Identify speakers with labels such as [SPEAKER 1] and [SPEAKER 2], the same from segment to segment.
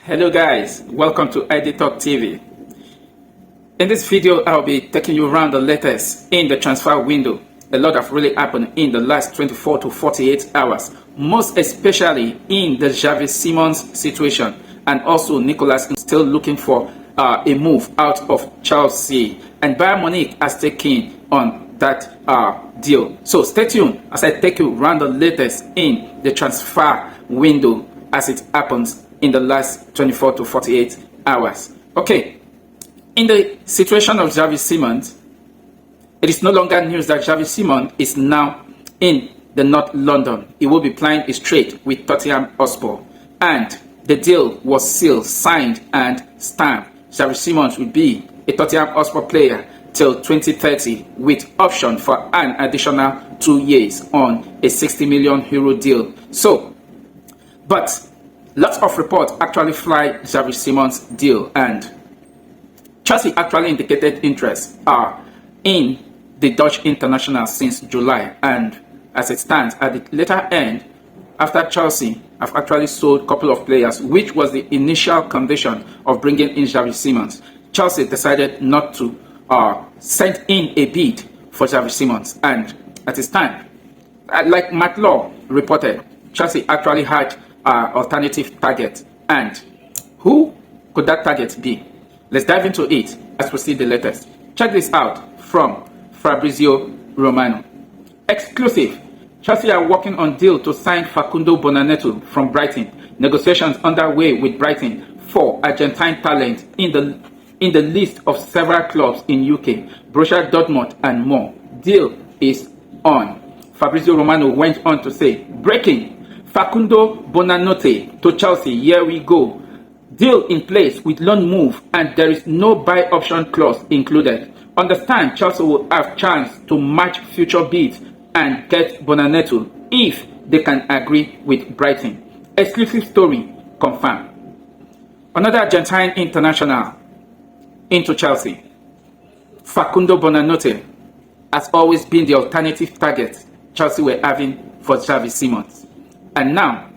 [SPEAKER 1] Hello guys, welcome to ID Talk TV. In this video, I'll be taking you around the latest in the transfer window. A lot have really happened in the last 24 to 48 hours, most especially in the Xavi Simons situation, and also Nicolas still looking for a move out of Chelsea, and Bayern Munich has taken on that deal. So stay tuned as I take you around the latest in the transfer window as it happens in the last 24 to 48 hours. Okay, in the situation of Xavi Simons, it is no longer news that Xavi Simons is now in the North London. He will be playing straight with Tottenham Hotspur, and the deal was sealed, signed and stamped. Xavi Simons will be a Tottenham Hotspur player till 2030 with option for an additional 2 years on a 60 million euro deal. So, but lots of reports actually fly Xavi Simons' deal, and Chelsea actually indicated interest in the Dutch international since July, and as it stands at the later end, after Chelsea have actually sold a couple of players, which was the initial condition of bringing in Xavi Simons, Chelsea decided not to send in a bid for Xavi Simons, and at this time, like Matt Law reported, Chelsea actually had alternative target. And who could that target be? Let's dive into it as we see the latest. Check this out from Fabrizio Romano. Exclusive. Chelsea are working on deal to sign Facundo Buonanotte from Brighton. Negotiations underway with Brighton for Argentine talent in the list of several clubs in UK, Borussia Dortmund and more. Deal is on. Fabrizio Romano went on to say, breaking. Facundo Buonanotte to Chelsea, here we go. Deal in place with loan move, and there is no buy option clause included. Understand, Chelsea will have chance to match future bids and get Buonanotte if they can agree with Brighton. Exclusive story confirmed. Another Argentine international into Chelsea. Facundo Buonanotte has always been the alternative target Chelsea were having for Xavi Simons. And now,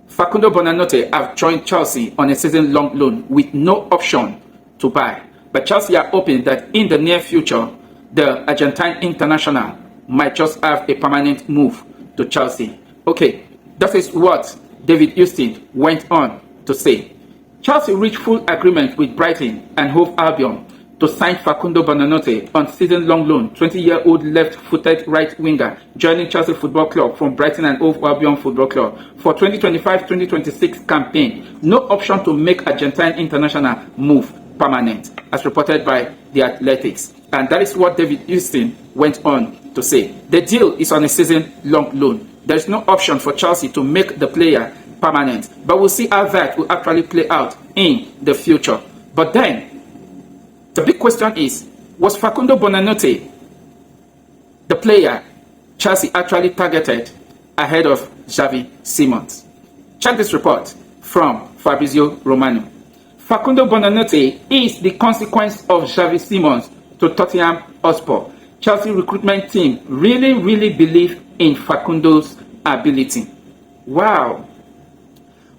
[SPEAKER 1] Facundo Buonanotte have joined Chelsea on a season-long loan with no option to buy. But Chelsea are hoping that in the near future, the Argentine international might just have a permanent move to Chelsea. Okay, that is what David Houston went on to say. Chelsea reached full agreement with Brighton and Hove Albion to sign Facundo Buonanotte on season-long loan. 20-year-old left-footed right winger joining Chelsea Football Club from Brighton and Hove Albion Football Club for 2025-2026 campaign. No option to make Argentine international move permanent, as reported by The Athletics. And that is what David Houston went on to say. The deal is on a season-long loan. There is no option for Chelsea to make the player permanent, but we'll see how that will actually play out in the future. But then, the big question is, was Facundo Buonanotte the player Chelsea actually targeted ahead of Xavi Simons? Check this report from Fabrizio Romano. Facundo Buonanotte is the consequence of Xavi Simons to Tottenham Hotspur. Chelsea recruitment team really believe in Facundo's ability. Wow.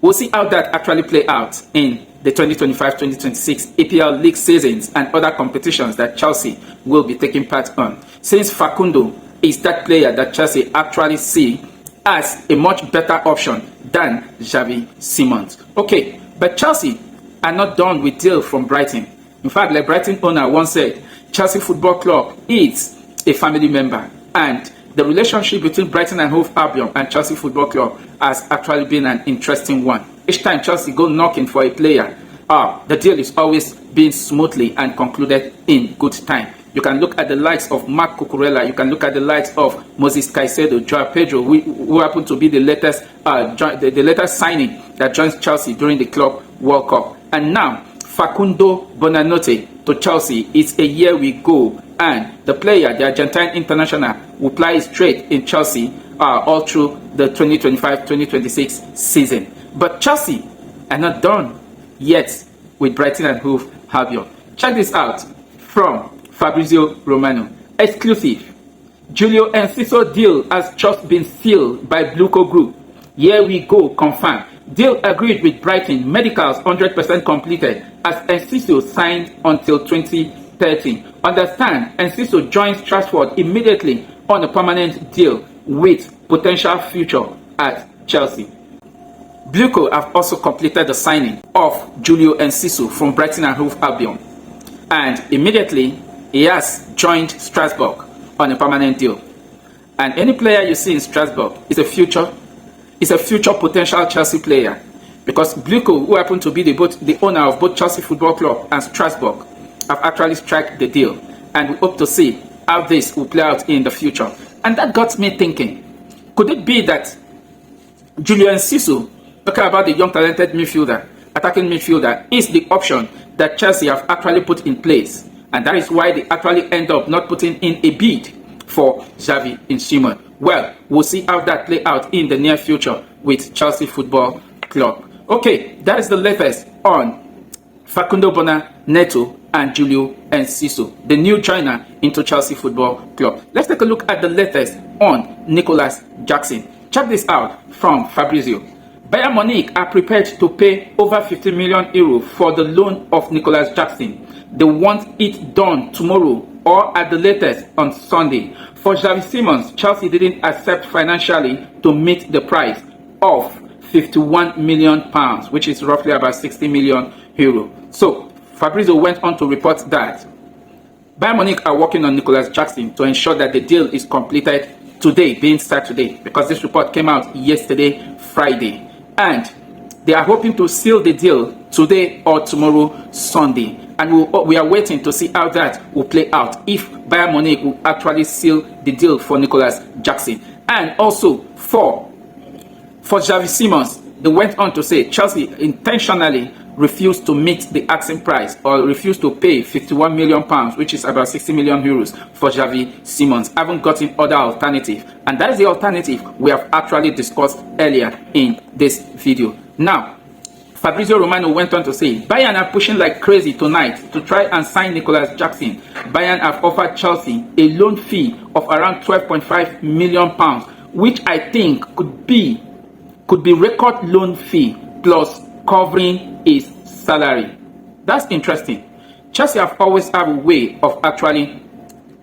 [SPEAKER 1] We'll see how that actually play out in the 2025-2026 EPL League seasons and other competitions that Chelsea will be taking part on, since Facundo is that player that Chelsea actually see as a much better option than Xavi Simons. Okay, but Chelsea are not done with deal from Brighton. In fact, like Brighton owner once said, Chelsea Football Club is a family member, and the relationship between Brighton and Hove Albion and Chelsea Football Club has actually been an interesting one. Each time Chelsea go knocking for a player, the deal is always been smoothly and concluded in good time. You can look at the likes of Marc Cucurella, you can look at the likes of Moses Caicedo, Joao Pedro, who happened to be the latest signing that joins Chelsea during the Club World Cup. And now, Facundo Buonanotte to Chelsea. It's a year we go, and the player, the Argentine international, will play straight in Chelsea all through the 2025-2026 season. But Chelsea are not done yet with Brighton and Hove Albion. Check this out from Fabrizio Romano. Exclusive. Enciso deal has just been sealed by Blueco Group. Here we go, confirmed. Deal agreed with Brighton. Medicals 100% completed as Enciso signed until 2030. Understand, Enciso joins Strasborg immediately on a permanent deal with potential future at Chelsea. Blueco have also completed the signing of Julio Enciso from Brighton and Hove Albion, and immediately he has joined Strasbourg on a permanent deal. And any player you see in Strasbourg is a future potential Chelsea player, because Blueco, who happen to be the owner of both Chelsea Football Club and Strasbourg, have actually struck the deal, and we hope to see how this will play out in the future. And that got me thinking, could it be that Julio Enciso, talking about the young talented midfielder, attacking midfielder, is the option that Chelsea have actually put in place, and that is why they actually end up not putting in a bid for Xavi in Simon? Well, we'll see how that play out in the near future with Chelsea Football Club. Okay, that is the latest on Facundo Buonanotte and Julio Enciso, the new joiner into Chelsea Football Club. Let's take a look at the latest on Nicolas Jackson. Check this out from Fabrizio. Bayern Munich are prepared to pay over 50 million euro for the loan of Nicolas Jackson. They want it done tomorrow or at the latest on Sunday. For Xavi Simons, Chelsea didn't accept financially to meet the price of 51 million pounds, which is roughly about 60 million euro. So Fabrizio went on to report that Bayern Munich are working on Nicolas Jackson to ensure that the deal is completed today, being Saturday, because this report came out yesterday, Friday. And they are hoping to seal the deal today or tomorrow, Sunday. And we are waiting to see how that will play out, if Bayern Munich will actually seal the deal for Nicolas Jackson. And also for Xavi Simons, they went on to say Chelsea intentionally refused to meet the asking price, or refused to pay 51 million pounds, which is about 60 million euros for Xavi Simons. Haven't gotten other alternative, and that is the alternative we have actually discussed earlier in this video. Now, Fabrizio Romano went on to say Bayern are pushing like crazy tonight to try and sign Nicolas Jackson. Bayern have offered Chelsea a loan fee of around 12.5 million pounds, which I think could be record loan fee plus covering his salary. That's interesting. Chelsea have always have a way of actually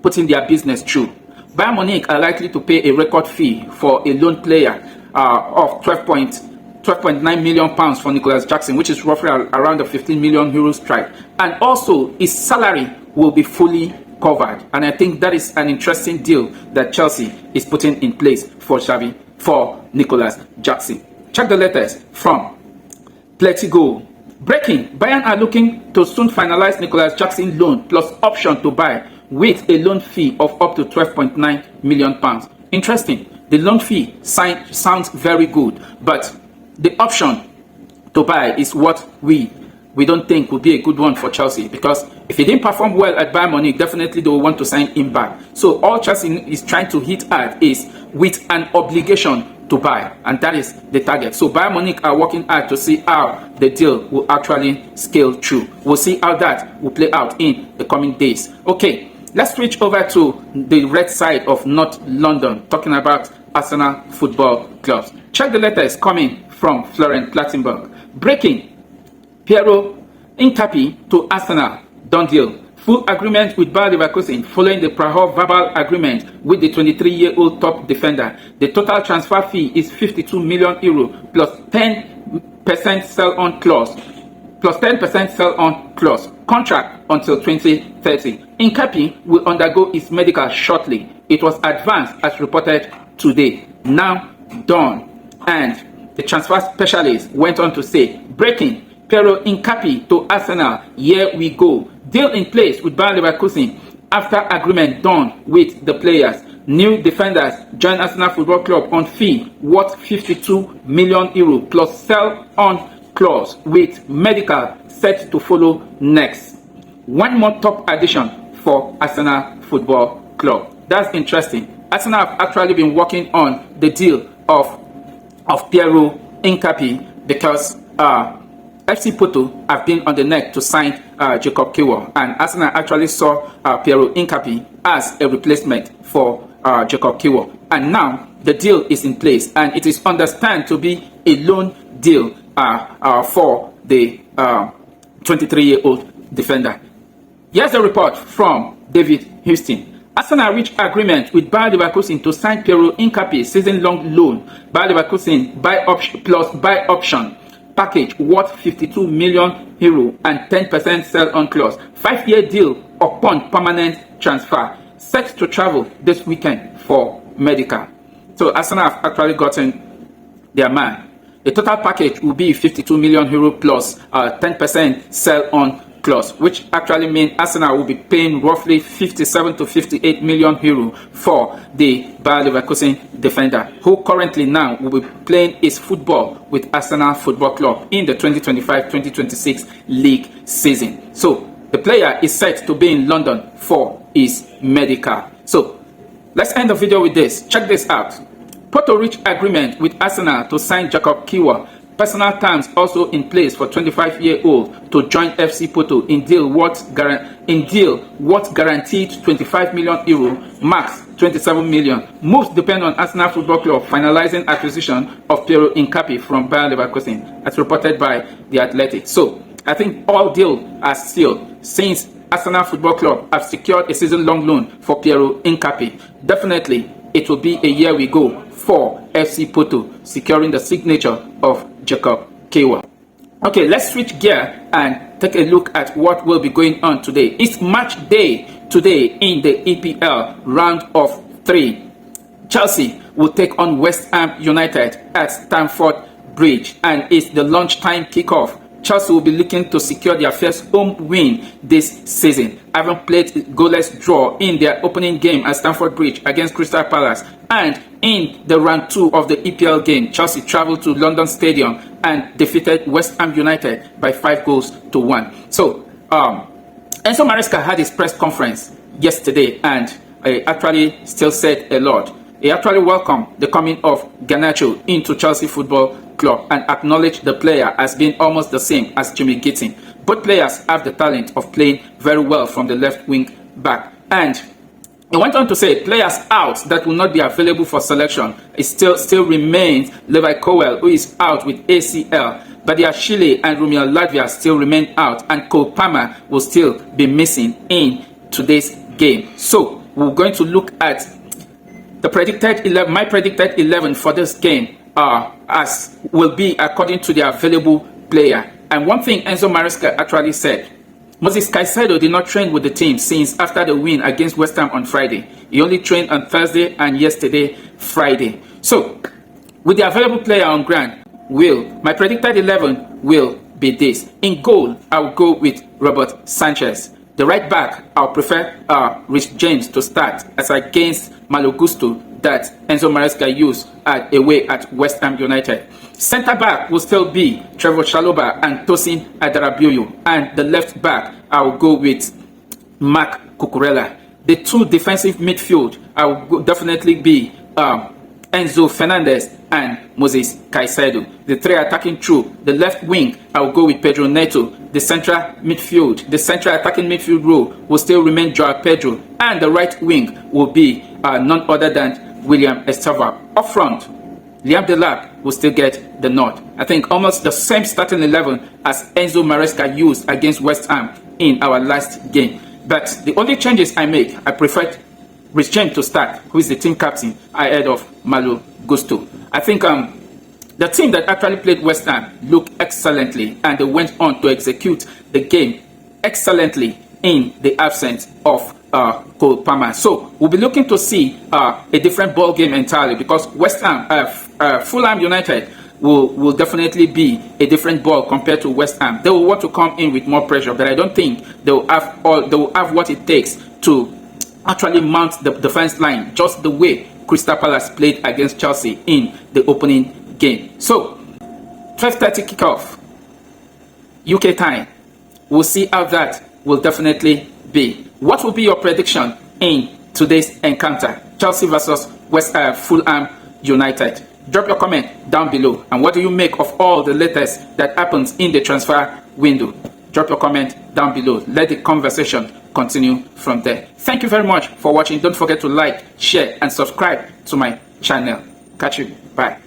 [SPEAKER 1] putting their business through. Bayern Munich are likely to pay a record fee for a loan player of 12.9 million pounds for Nicolas Jackson, which is roughly around the 15 million euro strike. And also his salary will be fully covered. And I think that is an interesting deal that Chelsea is putting in place for Nicolas Jackson. Check the latest from Blueco. Breaking: Bayern are looking to soon finalize Nicolas Jackson loan plus option to buy with a loan fee of up to 12.9 million pounds. Interesting. The loan fee sounds very good, but the option to buy is what we don't think would be a good one for Chelsea, because if he didn't perform well at Bayern Munich, definitely they will want to sign him back. So all Chelsea is trying to hit at is with an obligation to buy, and that is the target. So Bayern Munich are working hard to see how the deal will actually scale through. We'll see how that will play out in the coming days. Okay, let's switch over to the red side of North London, talking about Arsenal Football Club. Check the latest coming from Florent Plettenberg. Breaking: Piero Incapié to Arsenal, done deal. Full agreement with Bayer Leverkusen following the Prahov verbal agreement with the 23-year-old top defender. The total transfer fee is 52 million euro plus 10% sell-on clause. Contract until 2030. Incapié will undergo his medical shortly. It was advanced as reported today. Now done. And the transfer specialist went on to say, breaking: Piero Incapié to Arsenal, here we go. Deal in place with Bayer Leverkusen after agreement done with the players. New defenders join Arsenal Football Club on fee worth 52 million euro plus sell-on clause, with medical set to follow next. One more top addition for Arsenal Football Club. That's interesting. Arsenal have actually been working on the deal of Piero Incapié because FC Porto have been on the neck to sign Jacob Kiwior, and Arsenal actually saw Piero Incapié as a replacement for Jacob Kiwior. And now the deal is in place, and it is understood to be a loan deal for the 23-year-old defender. Here's the report from David Houston. Arsenal reached agreement with Bayer Leverkusen to sign Pierre Incapié season-long loan. Bayer Leverkusen buy option package worth 52 million euro and 10% sell-on clause. 5-year deal upon permanent transfer. Set to travel this weekend for medical. So Arsenal have actually gotten their man. The total package will be 52 million euro plus 10% sell-on clause, which actually means Arsenal will be paying roughly 57 to 58 million euro for the Bayer Leverkusen defender, who currently now will be playing his football with Arsenal Football Club in the 2025-2026 league season. So the player is set to be in London for his medical. So let's end the video with this. Check this out. Porto reached agreement with Arsenal to sign Jacob Kiwior. Personal terms also in place for 25-year-old to join FC Porto in deal worth guaranteed 25 million euro, max 27 million. Moves depend on Arsenal Football Club finalizing acquisition of Pierre Incapié from Bayer Leverkusen, as reported by The Athletic. So I think all deals are sealed since Arsenal Football Club have secured a season-long loan for Pierre Incapié. Definitely, it will be a year we go for FC Porto securing the signature of Jacob Kiwior. Okay, let's switch gear and take a look at what will be going on today. It's match day today in the EPL round of 3. Chelsea will take on West Ham United at Stamford Bridge, and it's the lunchtime kickoff. Chelsea will be looking to secure their first home win this season, having played goalless draw in their opening game at Stamford Bridge against Crystal Palace. And in the round 2 of the EPL game, Chelsea traveled to London Stadium and defeated West Ham United by 5-1. So Enzo Maresca had his press conference yesterday, and he actually still said a lot. He actually welcomed the coming of Garnacho into Chelsea Football Club and acknowledged the player as being almost the same as Jimmy Gittin. Both players have the talent of playing very well from the left wing back. And he went on to say players out that will not be available for selection. It still remains Levi Colwill, who is out with ACL. Badiashile and Romeo Lavia still remain out, and Cole Palmer will still be missing in today's game. So we're going to look at the predicted 11, my predicted 11 for this game as will be according to the available player. And one thing Enzo Maresca actually said, Moses Caicedo did not train with the team since after the win against West Ham on Friday. He only trained on Thursday and yesterday, Friday. So with the available player on ground, my predicted 11 will be this. In goal, I will go with Robert Sanchez. The right back, I'll prefer Rich James to start as against Malo Gusto that Enzo Maresca used away at West Ham United. Centre back will still be Trevor Chalobah and Tosin Adarabioyo. And the left back, I'll go with Marc Cucurella. The two defensive midfield, I will definitely be Enzo Fernandez and Moses Caicedo. The three attacking through the left wing, I will go with Pedro Neto. The central attacking midfield role will still remain Joao Pedro, and the right wing will be none other than William Esteva. Up front, Liam Delap will still get the nod. I think almost the same starting 11 as Enzo Maresca used against West Ham in our last game. But the only changes I make, I prefer Rich James to start, who is the team captain, ahead of Malo Gusto. I think the team that actually played West Ham looked excellently, and they went on to execute the game excellently in the absence of Cole Palmer. So we'll be looking to see a different ball game entirely, because West Ham, Fulham United will definitely be a different ball compared to West Ham. They will want to come in with more pressure, but I don't think they will have what it takes to actually mount the defense line just the way Crystal Palace played against Chelsea in the opening game. So 12:30 kickoff UK time. We'll see how that will definitely be. What will be your prediction in today's encounter, Chelsea versus Fulham United? Drop your comment down below. And what do you make of all the latest that happens in the transfer window? Drop your comment down below. Let the conversation continue from there. Thank you very much for watching. Don't forget to like, share, and subscribe to my channel. Catch you. Bye.